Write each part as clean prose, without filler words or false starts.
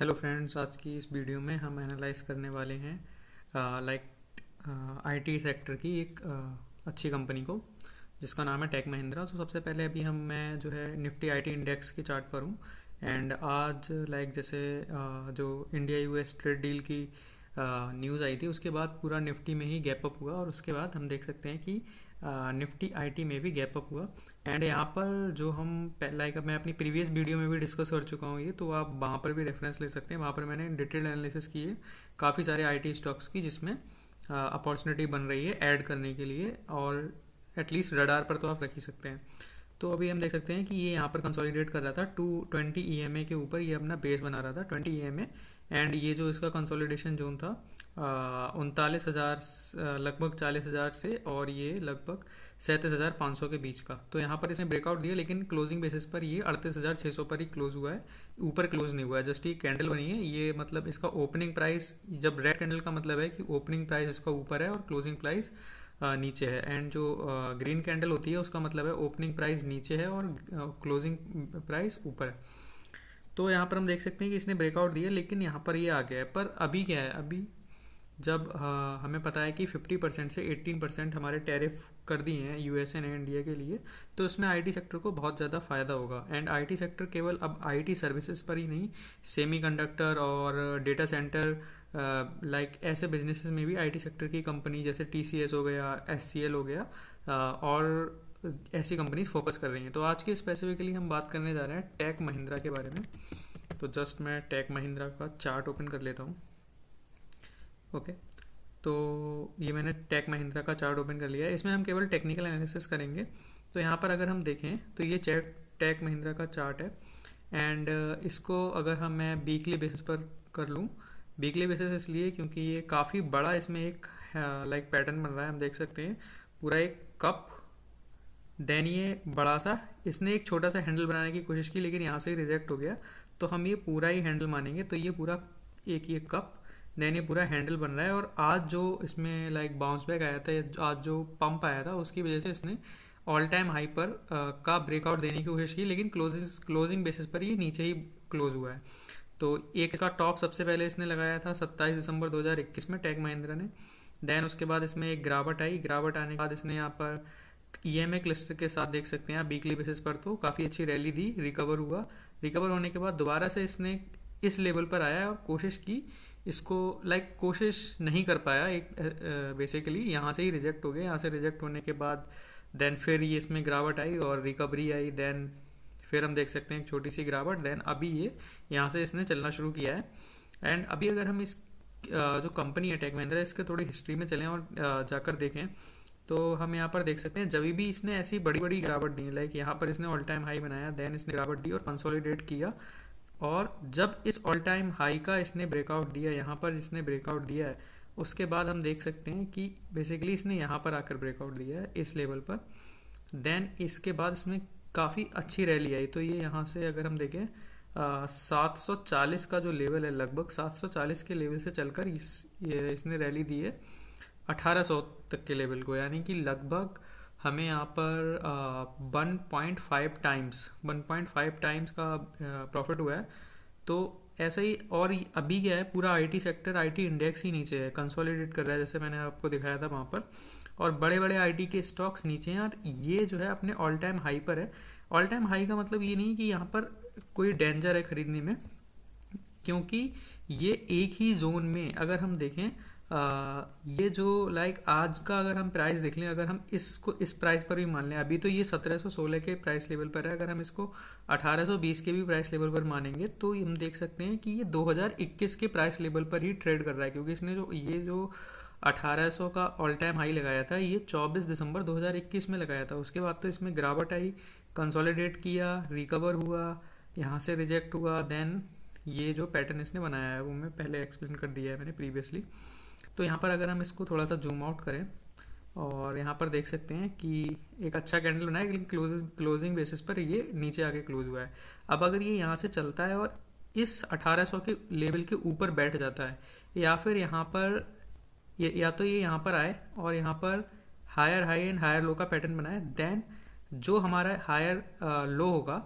Hello friends, आज की इस वीडियो में हम एनालाइज करने वाले हैं आईटी सेक्टर की एक अच्छी कंपनी को जिसका नाम है टेक महिंद्रा। तो सबसे पहले अभी मैं जो है निफ्टी आईटी इंडेक्स के चार्ट पर हूँ। एंड आज जैसे जो इंडिया यूएस ट्रेड डील की न्यूज़ आई थी, उसके बाद पूरा निफ्टी में ही गैप अप हुआ और उसके बाद हम देख सकते हैं कि निफ्टी आईटी में भी गैप अप हुआ। एंड यहाँ पर जो हम मैं अपनी प्रीवियस वीडियो में भी डिस्कस कर चुका हूँ, ये तो आप वहाँ पर भी रेफरेंस ले सकते हैं। वहाँ पर मैंने डिटेल एनालिसिस की है काफ़ी सारे आईटी स्टॉक्स की, जिसमें अपॉर्चुनिटी बन रही है ऐड करने के लिए, और एटलीस्ट रडार पर तो आप रख ही सकते हैं। तो अभी हम देख सकते हैं कि ये यहाँ पर कंसोलिडेट कर रहा था 220 ईएमए के ऊपर, ये अपना बेस बना रहा था 20 ईएमए। एंड ये जो इसका कंसोलिडेशन जोन था 39,000 लगभग 40,000 से, और ये लगभग 37,500 के बीच का। तो यहाँ पर इसने ब्रेकआउट दिया, लेकिन क्लोजिंग बेसिस पर ये 38,600 पर ही क्लोज हुआ है, ऊपर क्लोज नहीं हुआ है। जस्ट ये कैंडल बनी है, ये मतलब इसका ओपनिंग प्राइस, जब रेड कैंडल का मतलब है कि ओपनिंग प्राइस इसका ऊपर है और क्लोजिंग प्राइस नीचे है। एंड जो ग्रीन कैंडल होती है उसका मतलब है ओपनिंग प्राइस नीचे है और क्लोजिंग प्राइस ऊपर है। तो यहाँ पर हम देख सकते हैं कि इसने ब्रेकआउट दिया, लेकिन यहाँ पर ये आ गया है। पर अभी क्या है, अभी जब हमें पता है कि 50% से 18% हमारे टैरिफ कर दिए हैं यूएसए ने इंडिया के लिए, तो इसमें आईटी सेक्टर को बहुत ज़्यादा फ़ायदा होगा। एंड आईटी सेक्टर केवल अब आईटी सर्विसेज पर ही नहीं, सेमीकंडक्टर और डेटा सेंटर ऐसे बिजनेसेस में भी आईटी सेक्टर की कंपनी जैसे टीसीएस हो गया, एचसीएल हो गया, और ऐसी कंपनीज फोकस कर रही हैं। तो आज के स्पेसिफिकली हम बात करने जा रहे हैं टेक महिंद्रा के बारे में। तो जस्ट मैं टेक महिंद्रा का चार्ट ओपन कर लेता हूँ। ओके, तो ये मैंने टेक महिंद्रा का चार्ट ओपन कर लिया है। इसमें हम केवल टेक्निकल एनालिसिस करेंगे। तो यहाँ पर अगर हम देखें तो ये टेक महिंद्रा का चार्ट है। एंड इसको अगर मैं वीकली बेसिस पर कर लूँ, वीकली बेसिस इसलिए क्योंकि ये काफ़ी बड़ा इसमें एक पैटर्न बन रहा है। हम देख सकते हैं पूरा एक कप, देन ये बड़ा सा, इसने एक छोटा सा हैंडल बनाने की कोशिश की लेकिन यहाँ से ही रिजेक्ट हो गया, तो हम ये पूरा ही हैंडल मानेंगे। तो ये पूरा एक ये कप, देन ये पूरा हैंडल बन रहा है। और आज जो इसमें बाउंस बैक आया था, आज जो पंप आया था, उसकी वजह से इसने ऑल टाइम हाई पर का ब्रेकआउट देने की कोशिश की, लेकिन क्लोजिंग बेसिस पर ये नीचे ही क्लोज हुआ है। तो एक इसका टॉप सबसे पहले इसने लगाया था 27 दिसंबर 2021 में टेक महिंद्रा ने। देन उसके बाद इसमें एक गिरावट आई, गिरावट आने के बाद इसने यहाँ पर ईएमए क्लस्टर के साथ देख सकते हैं आप वीकली बेसिस पर, तो काफ़ी अच्छी रैली दी, रिकवर हुआ। रिकवर होने के बाद दोबारा से इसने इस लेवल पर आया और कोशिश की इसको, कोशिश नहीं कर पाया, एक बेसिकली यहाँ से ही रिजेक्ट हो गया। यहाँ से रिजेक्ट होने के बाद देन फिर ये इसमें गिरावट आई और रिकवरी आई, देन फिर हम देख सकते हैं एक छोटी सी गिरावट, देन अभी ये यहाँ से इसने चलना शुरू किया है। एंड अभी अगर हम इस जो कंपनी है टेक महिंद्रा, इसके थोड़ी हिस्ट्री में चलें और जाकर देखें, तो हम यहाँ पर देख सकते हैं जब भी इसने ऐसी बड़ी बड़ी गिरावट दी, यहाँ पर इसने ऑल टाइम हाई बनाया, देन इसने गिरावट दी और कंसोलिडेट किया, और जब इस ऑल टाइम हाई का इसने ब्रेकआउट दिया, यहाँ पर इसने ब्रेकआउट दिया है, उसके बाद हम देख सकते हैं कि बेसिकली इसने यहाँ पर आकर ब्रेकआउट दिया है इस लेवल पर। देन इसके बाद इसमें काफ़ी अच्छी रैली आई। तो ये यहाँ से अगर हम देखें 740 का जो लेवल है, लगभग 740 के लेवल से चलकर इसने रैली दी है 1800 तक के लेवल को, यानी कि लगभग हमें यहाँ पर 1.5 टाइम्स का प्रॉफिट हुआ है। तो ऐसा ही, और अभी क्या है, पूरा आईटी सेक्टर, आईटी इंडेक्स ही नीचे है, कंसोलिडेट कर रहा है जैसे मैंने आपको दिखाया था वहाँ पर, और बड़े बड़े आईटी के स्टॉक्स नीचे हैं, और ये जो है अपने ऑल टाइम हाई पर है। ऑल टाइम हाई का मतलब ये नहीं कि यहाँ पर कोई डेंजर है खरीदने में, क्योंकि ये एक ही जोन में अगर हम देखें, ये जो आज का अगर हम प्राइस देख लें, अगर हम इसको इस प्राइस पर भी मान लें, अभी तो ये 1716 के प्राइस लेवल पर है, अगर हम इसको 1820 के भी प्राइस लेवल पर मानेंगे, तो हम देख सकते हैं कि ये 2021 के प्राइस लेवल पर ही ट्रेड कर रहा है, क्योंकि इसने जो 1800 का ऑल टाइम हाई लगाया था, ये 24 दिसंबर 2021 में लगाया था। उसके बाद तो इसमें गिरावट आई, कंसोलिडेट किया, रिकवर हुआ, यहाँ से रिजेक्ट हुआ, देन ये जो पैटर्न इसने बनाया है वो मैं पहले एक्सप्लेन कर दिया है मैंने प्रीवियसली। तो यहाँ पर अगर हम इसको थोड़ा सा जूम आउट करें, और यहाँ पर देख सकते हैं कि एक अच्छा कैंडल बनाया, लेकिन क्लोजिंग बेसिस पर ये नीचे आके क्लोज हुआ है। अब अगर ये यहाँ से चलता है और इस 1800 के लेवल के ऊपर बैठ जाता है, या फिर यहाँ पर या तो ये यहाँ पर आए और यहाँ पर higher high and higher low का पैटर्न बनाए, देन जो हमारा हायर लो होगा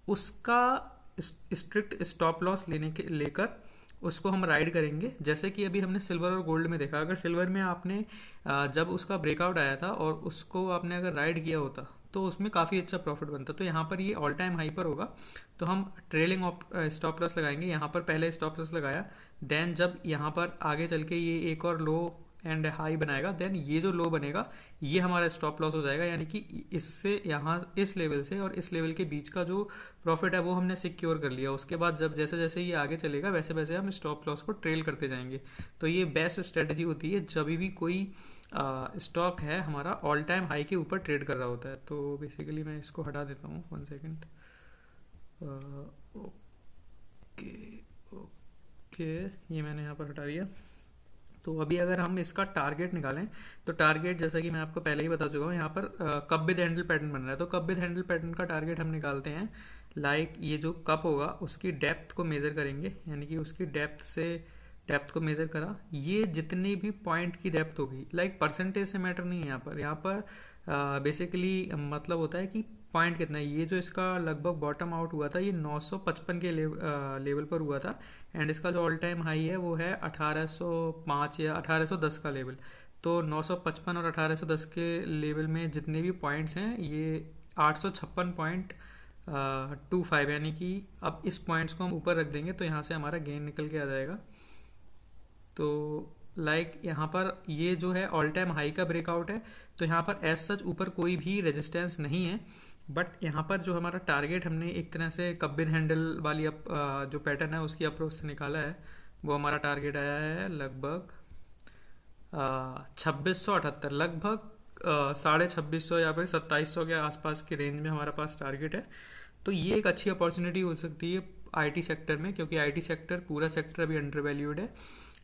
उसका स्ट्रिक्ट स्टॉप लॉस लेकर उसको हम राइड करेंगे। जैसे कि अभी हमने सिल्वर और गोल्ड में देखा, अगर सिल्वर में आपने जब उसका ब्रेकआउट आया था और उसको आपने अगर राइड किया होता तो उसमें काफ़ी अच्छा प्रॉफिट बनता। तो यहाँ पर ये ऑल टाइम हाई पर होगा, तो हम ट्रेलिंग स्टॉप लॉस लगाएंगे। यहाँ पर पहले स्टॉप लॉस लगाया, देन जब यहाँ पर आगे चल के ये एक और लो एंड हाई बनाएगा, देन ये जो लो बनेगा ये हमारा स्टॉप लॉस हो जाएगा। यानी कि इससे यहाँ इस लेवल से और इस लेवल के बीच का जो प्रॉफिट है वो हमने सिक्योर कर लिया। उसके बाद जब जैसे जैसे ये आगे चलेगा वैसे वैसे हम स्टॉप लॉस को ट्रेल करते जाएंगे। तो ये बेस्ट स्ट्रेटजी होती है जब भी कोई स्टॉक है हमारा ऑल टाइम हाई के ऊपर ट्रेड कर रहा होता है। तो बेसिकली मैं इसको हटा देता हूँ, 1 सेकेंड। ओके ओके, ये मैंने यहाँ पर हटा दिया। तो अभी अगर हम इसका टारगेट निकालें तो टारगेट जैसा कि मैं आपको पहले ही बता चुका हूँ, यहाँ पर कप विद हैंडल पैटर्न बन रहा है। तो कप विद हैंडल पैटर्न का टारगेट हम निकालते हैं लाइक ये जो कप होगा उसकी डेप्थ को मेज़र करेंगे, यानी कि उसकी डेप्थ को मेज़र करा, ये जितनी भी पॉइंट की डेप्थ होगी, लाइक परसेंटेज से मैटर नहीं है यहाँ पर बेसिकली मतलब होता है कि पॉइंट कितना है। ये जो इसका लगभग बॉटम आउट हुआ था ये 955 के लेवल पर हुआ था, एंड इसका जो ऑल टाइम हाई है वो है 1805 या 1810 का लेवल। तो 955 और 1810 के लेवल में जितने भी पॉइंट्स हैं ये 856.25, यानी कि अब इस पॉइंट्स को हम ऊपर रख देंगे तो यहाँ से हमारा गेन निकल के आ जाएगा। तो यहाँ पर ये जो है ऑल टाइम हाई का ब्रेकआउट है, तो यहाँ पर एज सच ऊपर कोई भी रेजिस्टेंस नहीं है। बट यहाँ पर जो हमारा टारगेट हमने एक तरह से कप विद हैंडल वाली जो पैटर्न है उसकी अप्रोच से निकाला है, वो हमारा टारगेट आया है लगभग 2678, लगभग 2650 या फिर 2700 के आसपास के रेंज में हमारा पास टारगेट है। तो ये एक अच्छी अपॉर्चुनिटी हो सकती है आईटी सेक्टर में, क्योंकि आईटी सेक्टर पूरा सेक्टर अभी अंडर वैल्यूड है,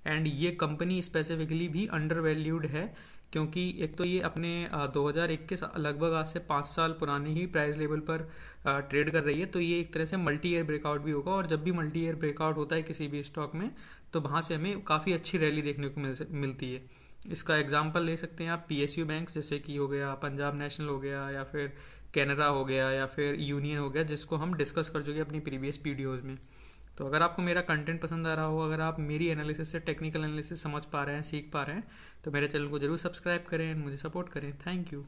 एंड ये कंपनी स्पेसिफिकली भी अंडर वैल्यूड है, क्योंकि एक तो ये अपने 2021 लगभग आज से 5 साल पुराने ही प्राइस लेवल पर ट्रेड कर रही है। तो ये एक तरह से मल्टी ईयर ब्रेकआउट भी होगा, और जब भी मल्टी ईयर ब्रेकआउट होता है किसी भी स्टॉक में तो वहाँ से हमें काफ़ी अच्छी रैली देखने को मिलती है। इसका एग्जाम्पल ले सकते हैं आप पीएसयू बैंक, जैसे कि हो गया पंजाब नेशनल हो गया, या फिर कैनरा हो गया, या फिर यूनियन हो गया, जिसको हम डिस्कस कर चुके अपनी प्रीवियस वीडियोज़ में। तो अगर आपको मेरा कंटेंट पसंद आ रहा हो, अगर आप मेरी एनालिसिस से टेक्निकल एनालिसिस समझ पा रहे हैं, सीख पा रहे हैं, तो मेरे चैनल को जरूर सब्सक्राइब करें, मुझे सपोर्ट करें। Thank you.